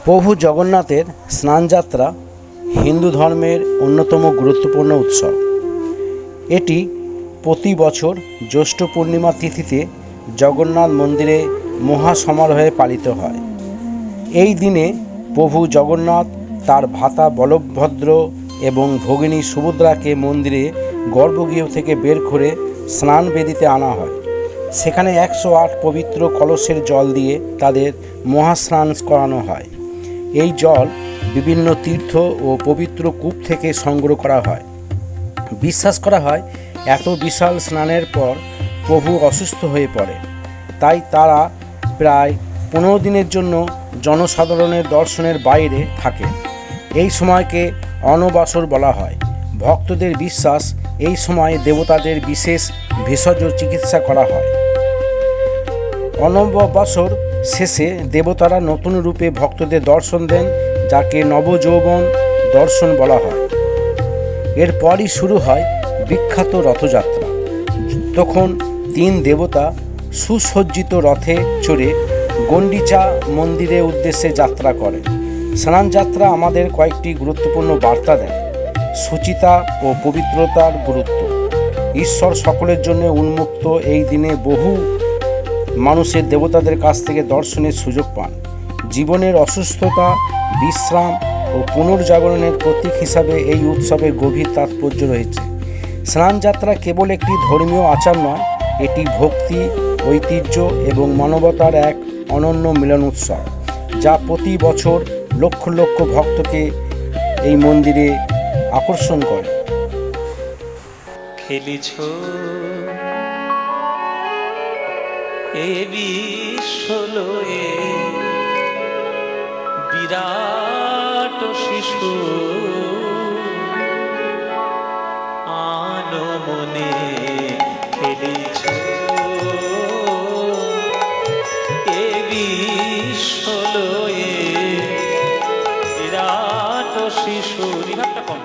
প্রভু জগন্নাথের স্নানযাত্রা হিন্দু ধর্মের অন্যতম গুরুত্বপূর্ণ উৎসব। এটি প্রতি বছর জ্যৈষ্ঠ পূর্ণিমা তিথিতে জগন্নাথ মন্দিরে মহাসমারোহে পালিত হয়। এই দিনে প্রভু জগন্নাথ তার ভ্রাতা বলভদ্র এবং ভগিনী সুভদ্রাকে মন্দিরে গর্ভগৃহ থেকে বের করে স্নান বেদিতে আনা হয়। সেখানে 108 পবিত্র কলসের জল দিয়ে তাদের মহাস্নান করানো হয়। এই জল বিভিন্ন তীর্থ ও পবিত্র কূপ থেকে সংগ্রহ করা হয়। বিশ্বাস করা হয় এত বিশাল স্নানের পর প্রভু অসুস্থ হয়ে পড়ে, তাই তারা প্রায় 15 দিনের জন্য জনসাধারণের দর্শনের বাইরে থাকে। এই সময়কে অনবাসর বলা হয়। ভক্তদের বিশ্বাস এই সময় দেবতাদের বিশেষ ভেষজ চিকিৎসা করা হয়। অনবাসর শেষে দেবতারা নতুন রূপে ভক্তদের দর্শন দেন, যাকে নবযৌবন দর্শন বলা হয়। এরপরই শুরু হয় বিখ্যাত রথযাত্রা। তখন 3 দেবতা সুসজ্জিত রথে চড়ে গন্ডিচা মন্দিরের উদ্দেশ্যে যাত্রা করেন। স্নানযাত্রা আমাদের কয়েকটি গুরুত্বপূর্ণ বার্তা দেয়। সুচিতা ও পবিত্রতার গুরুত্ব। ঈশ্বর সকলের জন্য উন্মুক্ত। এই দিনে বহু মানুষের দেবতাদের কাছ থেকে দর্শনের সুযোগ পান। জীবনের অসুস্থতা, বিশ্রাম ও পুনর্জাগরণের প্রতীক হিসাবে এই উৎসবের গভীর তাৎপর্য রয়েছে। স্নানযাত্রা কেবল একটি ধর্মীয় আচার নয়, এটি ভক্তি, ঐতিহ্য এবং মানবতার এক অনন্য মিলন উৎসব, যা প্রতি বছর লক্ষ লক্ষ ভক্তকে এই মন্দিরে আকর্ষণ করে। খেলিছ এ বিশ্বলয়ে বিরাট শিশু আনমনে খেলিছ এ বিশ্বলয়ে বিরাট শিশু। রিভারটা কম।